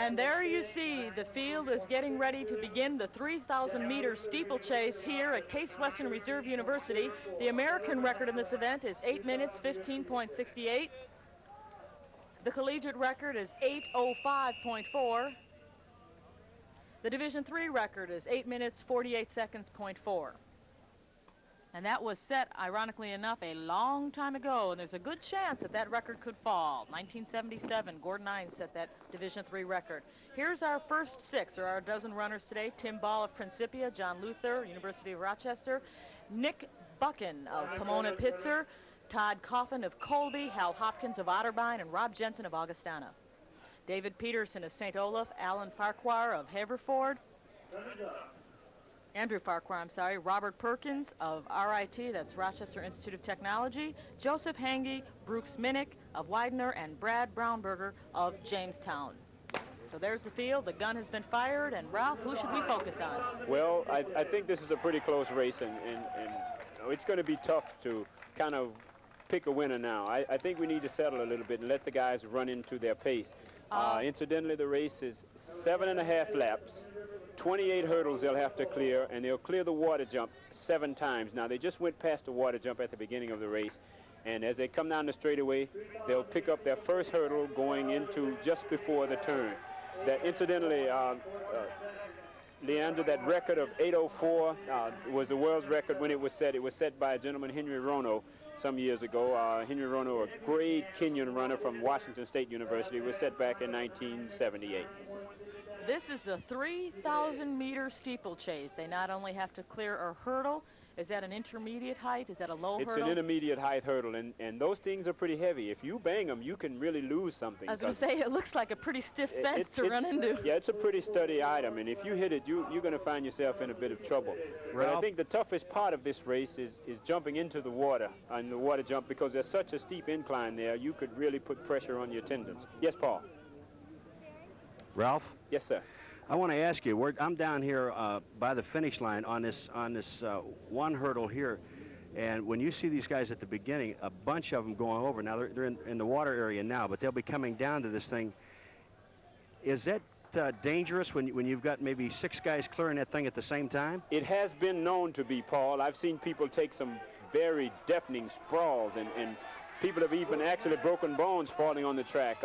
And there you see the field is getting ready to begin the 3,000-meter steeplechase here at Case Western Reserve University. The American record in this event is 8 minutes 15.68. The collegiate record is 8:05.4. The Division III record is 8 minutes 48 seconds.4. And that was set, ironically enough, a long time ago, and there's a good chance that that record could fall. 1977, Gordon Hines set that Division III record. Here's our first six, or our dozen runners today. Tim Ball of Principia, John Luther, University of Rochester, Nick Buchan of Pomona-Pitzer, Todd Coffin of Colby, Hal Hopkins of Otterbein, and Rob Jensen of Augustana. David Peterson of St. Olaf, Alan Farquhar of Haverford, Andrew Farquhar, I'm sorry, Robert Perkins of RIT, that's Rochester Institute of Technology, Joseph Hange, Brooks Minnick of Widener, and Brad Brownberger of Jamestown. So there's the field. The gun has been fired. And Ralph, who should we focus on? Well, I think this is a pretty close race, and it's going to be tough to kind of pick a winner now. I think we need to settle a little bit and let the guys run into their pace. Incidentally, the race is 7.5 laps. 28 hurdles they'll have to clear, and they'll clear the water jump 7 times. Now, they just went past the water jump at the beginning of the race, and as they come down the straightaway, they'll pick up their first hurdle going into just before the turn. That incidentally, Leander, that record of 8:04 was the world's record when it was set. It was set by a gentleman, Henry Rono, some years ago. Henry Rono, a great Kenyan runner from Washington State University, it was set back in 1978. This is a 3,000-meter steeplechase. They not only have to clear a hurdle. Is that an intermediate height? Is that a low hurdle? It's an intermediate height hurdle, and those things are pretty heavy. If you bang them, you can really lose something. I was going to say, it looks like a pretty stiff fence to run into. Yeah, it's a pretty sturdy item, and if you hit it, you're going to find yourself in a bit of trouble. But I think the toughest part of this race is jumping into the water, on the water jump, because there's such a steep incline there, you could really put pressure on your tendons. Yes, Paul? Ralph? Yes, sir. I want to ask you, I'm down here by the finish line on this one hurdle here, and when you see these guys at the beginning, a bunch of them going over. Now they're in the water area now, but they'll be coming down to this thing. Is that dangerous when you've got maybe 6 guys clearing that thing at the same time? It has been known to be, Paul. I've seen people take some very deafening sprawls, and people have even actually broken bones falling on the track.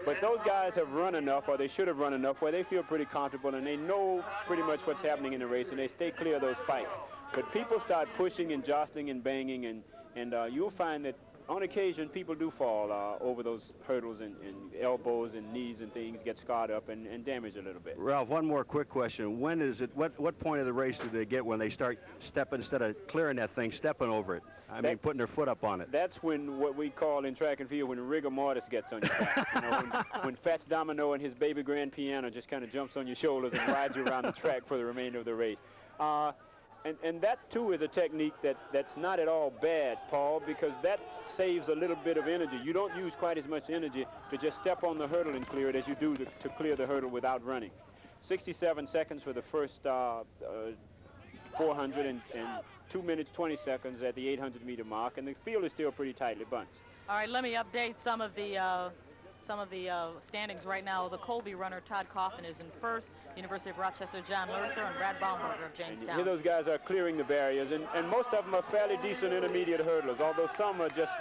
But those guys have run enough, or they should have run enough, where they feel pretty comfortable and they know pretty much what's happening in the race, and they stay clear of those spikes. But people start pushing and jostling and banging, and you'll find that on occasion people do fall over those hurdles, and elbows and knees and things get scarred up and damaged a little bit. Ralph, one more quick question. When is it, what point of the race do they get when they start stepping, instead of clearing that thing, stepping over it? I mean, putting their foot up on it. That's when, what we call in track and field, when rigor mortis gets on your back. You know, when Fats Domino and his baby grand piano just kind of jumps on your shoulders and rides you around the track for the remainder of the race. And that, too, is a technique that's not at all bad, Paul, because that saves a little bit of energy. You don't use quite as much energy to just step on the hurdle and clear it as you do to clear the hurdle without running. 67 seconds for the first 400 and 2 minutes 20 seconds at the 800-meter mark, and the field is still pretty tightly bunched. All right, let me update some of the standings right now. The Colby runner, Todd Coffin, is in first. University of Rochester, John Lurther, and Brad Baumberger of Jamestown. And here those guys are clearing the barriers, and most of them are fairly decent intermediate hurdlers, although some are just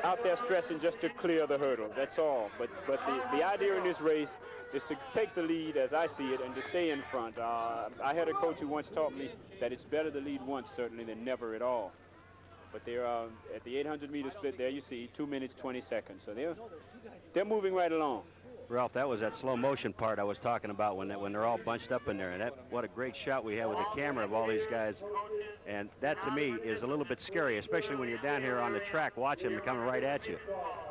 out there stressing just to clear the hurdles, that's all. But the idea in this race is to take the lead, as I see it, and to stay in front. I had a coach who once taught me that it's better to lead once, certainly, than never at all. But they're at the 800-meter split there, you see, 2 minutes, 20 seconds. So they're moving right along. Ralph, that was that slow motion part I was talking about when they're all bunched up in there. And what a great shot we had with the camera of all these guys. And that, to me, is a little bit scary, especially when you're down here on the track watching them coming right at you.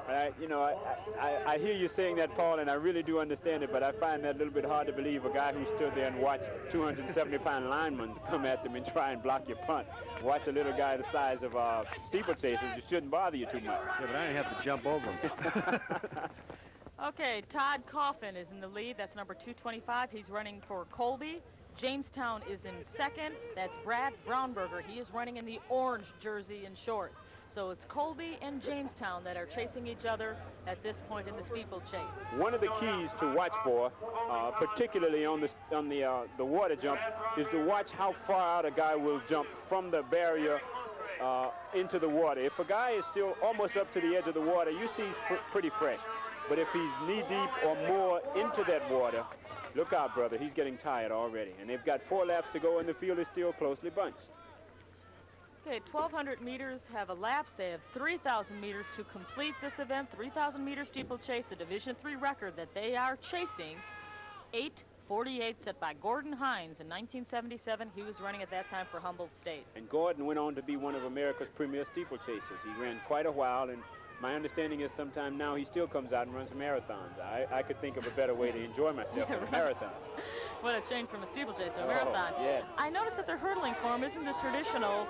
I hear you saying that, Paul, and I really do understand it, but I find that a little bit hard to believe, a guy who stood there and watched 270-pound linemen come at them and try and block your punt. Watch a little guy the size of steeplechases. It shouldn't bother you too much. Yeah, but I didn't have to jump over him. Okay, Todd Coffin is in the lead. That's number 225. He's running for Colby. Jamestown is in second. That's Brad Brownberger. He is running in the orange jersey and shorts. So it's Colby and Jamestown that are chasing each other at this point in the steeplechase. One of the keys to watch for, particularly on the water jump, is to watch how far out a guy will jump from the barrier into the water. If a guy is still almost up to the edge of the water, you see he's pretty fresh. But if he's knee-deep or more into that water, look out, brother. He's getting tired already. And they've got 4 laps to go, and the field is still closely bunched. Okay, 1,200 meters have elapsed. They have 3,000 meters to complete this event. 3,000 meter steeplechase, a Division III record that they are chasing. 8:48 set by Gordon Hines in 1977. He was running at that time for Humboldt State. And Gordon went on to be one of America's premier steeplechasers. He ran quite a while, and my understanding is sometime now he still comes out and runs marathons. I could think of a better way to enjoy myself than a marathon. What a change from a steeplechase to a marathon. Yes. I noticed that their hurdling form isn't the traditional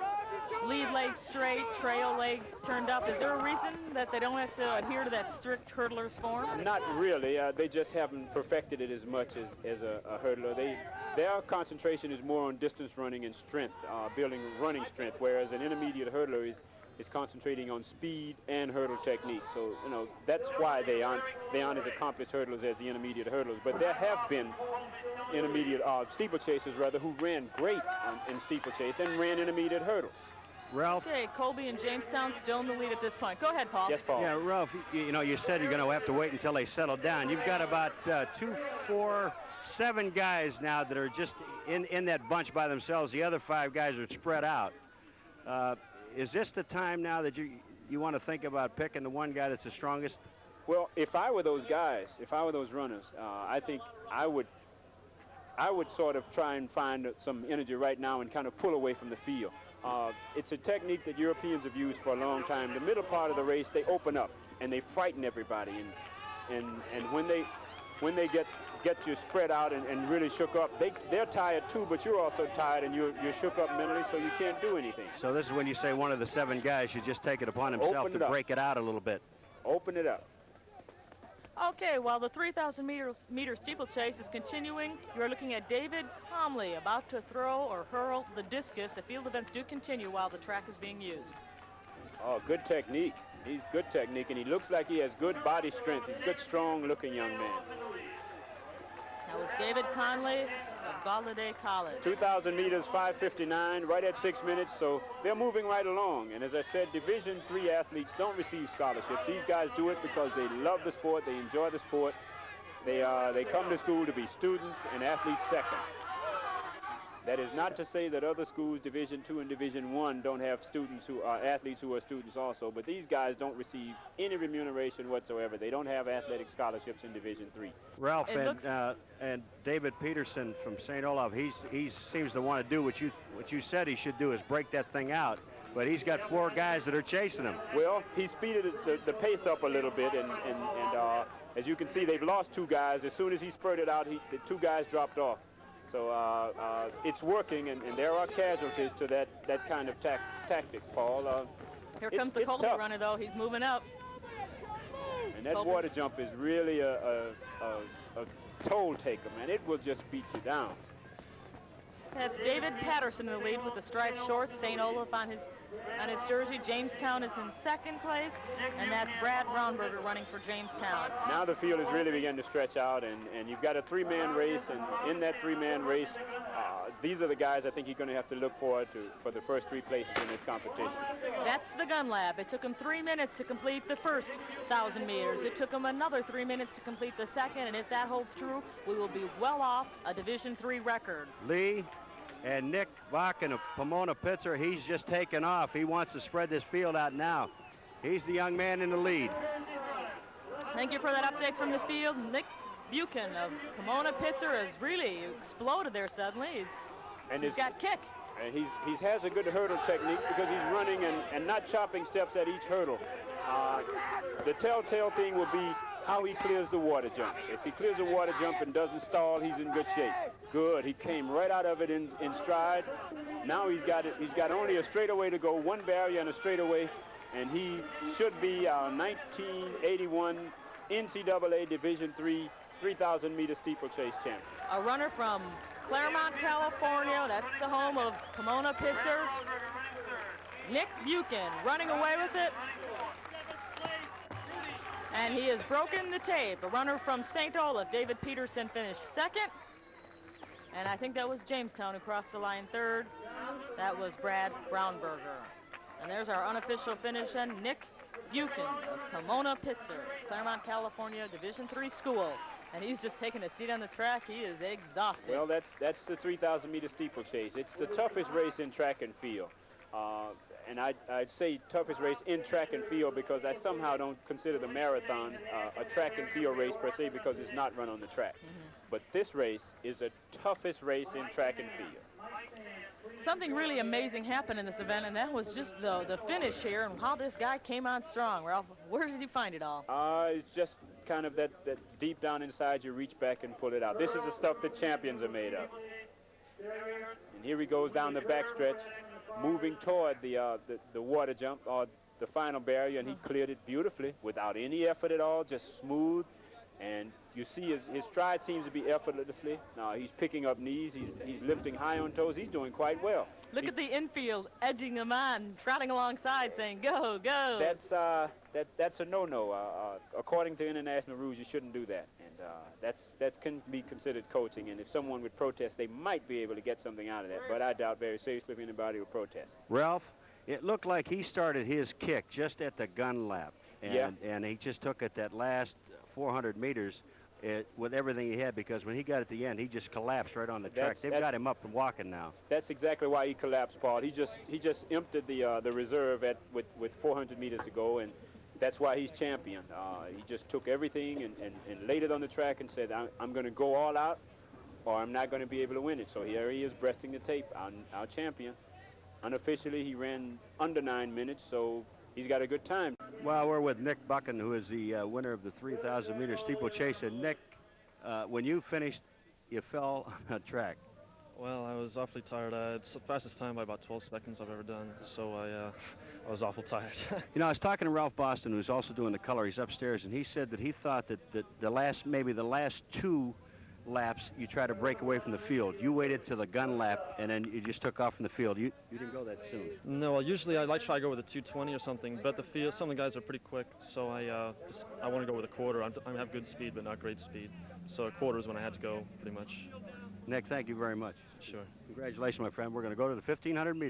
lead leg straight, trail leg turned up. Is there a reason that they don't have to adhere to that strict hurdler's form? Not really. They just haven't perfected it as much as a hurdler. Their concentration is more on distance running and strength, building running strength, whereas an intermediate hurdler is concentrating on speed and hurdle technique. So, you know, that's why they aren't as accomplished hurdlers as the intermediate hurdlers. But there have been intermediate steeplechasers, rather, who ran great in steeplechase and ran intermediate hurdles. Ralph? Okay, Colby and Jamestown still in the lead at this point. Go ahead, Paul. Yes, Paul. Yeah, Ralph, you know, you said you're going to have to wait until they settle down. You've got about 2, 4, 7 guys now that are just in that bunch by themselves. The other 5 guys are spread out. Is this the time now that you want to think about picking the one guy that's the strongest? Well, if I were those guys, if I were those runners, I think I would sort of try and find some energy right now and kind of pull away from the field. It's a technique that Europeans have used for a long time. The middle part of the race, they open up and they frighten everybody. And when they get you spread out and really shook up, they're tired too, but you're also tired and you're shook up mentally, so you can't do anything. So this is when you say one of the 7 guys should just take it upon himself to break it out a little bit. Open it up. Okay, while the 3,000 meter steeplechase is continuing, you're looking at David Comley about to throw or hurl the discus. The field events do continue while the track is being used. Oh, good technique. He's good technique, and he looks like he has good body strength. He's a good, strong-looking young man. That was David Conley of Gallaudet College. 2,000 meters, 5:59, right at 6 minutes, so they're moving right along. And as I said, Division III athletes don't receive scholarships. These guys do it because they love the sport, they enjoy the sport. They come to school to be students and athletes second. That is not to say that other schools, Division II and Division I, don't have students who are athletes who are students also, but these guys don't receive any remuneration whatsoever. They don't have athletic scholarships in Division III. Ralph, and David Peterson from St. Olaf, he seems to want to do what you said he should do, is break that thing out. But he's got 4 guys that are chasing him. Well, he speeded the pace up a little bit, and as you can see, they've lost 2 guys. As soon as he spurted out, the 2 guys dropped off. So it's working, and there are casualties to that kind of tactic, Paul. Here comes the Colby runner, though. He's moving up. And that water jump is really a toll taker, man. It will just beat you down. That's David Patterson in the lead with the striped shorts. St. Olaf on his jersey. Jamestown is in second place, and that's Brad Brownberger running for Jamestown. Now the field is really beginning to stretch out, and you've got a 3-man race, and in that 3-man race, these are the guys I think you're going to have to look forward to for the first 3 places in this competition. That's the Gun Lab. It took him 3 minutes to complete the first 1,000 meters. It took him another 3 minutes to complete the second, and if that holds true, we will be well off a Division III record. Lee and Nick Vakken of Pomona Pitzer, he's just taken off. He wants to spread this field out now. He's the young man in the lead. Thank you for that update from the field. Nick Buchan of Pomona Pitzer has really exploded there suddenly. He's got kick. And he has a good hurdle technique because he's running and not chopping steps at each hurdle. The telltale thing will be how he clears the water jump. If he clears the water jump and doesn't stall, he's in good shape. Good. He came right out of it in stride. Now he's got only a straightaway to go, 1 barrier and a straightaway, and he should be 1981 NCAA Division III 3,000 meter steeplechase champion. A runner from Claremont, California. That's the home of Pomona Pitzer. Nick Buchan running away with it. And he has broken the tape. A runner from St. Olaf, David Peterson, finished second. And I think that was Jamestown who crossed the line third. That was Brad Brownberger. And there's our unofficial finish, and Nick Buchan of Pomona Pitzer, Claremont, California, Division III school. And he's just taking a seat on the track. He is exhausted. Well, that's the 3,000-meter steeplechase. It's the toughest race in track and field. And I'd say toughest race in track and field because I somehow don't consider the marathon a track and field race per se because it's not run on the track. But this race is the toughest race in track and field. Something really amazing happened in this event, and that was just the finish here and how this guy came on strong. Ralph, where did he find it all? It's just kind of that deep down inside you reach back and pull it out. This is the stuff that champions are made of. And here he goes down the backstretch, moving toward the water jump or the final barrier, and he cleared it beautifully without any effort at all, just smooth. And you see his stride seems to be effortlessly. Now he's picking up knees, he's lifting high on toes, he's doing quite well. Look at the infield edging him on, trotting alongside saying, go, go. That's a no-no. According to international rules, you shouldn't do that. And that can be considered coaching. And if someone would protest, they might be able to get something out of that. But I doubt very seriously if anybody would protest. Ralph, it looked like he started his kick just at the gun lap. And he just took it that last 400 meters with everything he had, because when he got at the end, he just collapsed right on the track. They've got him up and walking now. That's exactly why he collapsed, Paul. He just emptied the reserve with 400 meters to go, and that's why he's champion. He just took everything and laid it on the track and said, I'm going to go all out, or I'm not going to be able to win it. So here he is breasting the tape, our champion. Unofficially, he ran under 9 minutes, so he's got a good time. Well, we're with Nick Buchan, who is the winner of the 3,000-meter steeplechase. And Nick, when you finished, you fell on a track. Well, I was awfully tired. It's the fastest time by about 12 seconds I've ever done, so I was awful tired. You know, I was talking to Ralph Boston, who's also doing the color. He's upstairs, and he said that he thought that the last 2 laps, you try to break away from the field. You waited till the gun lap, and then you just took off from the field. You didn't go that soon. No, well, usually I like try to go with a 2:20 or something, but the field, some of the guys are pretty quick, so I want to go with a quarter. I have good speed, but not great speed. So a quarter is when I had to go, pretty much. Nick, thank you very much. Sure. Congratulations, my friend. We're going to go to the 1,500 meters.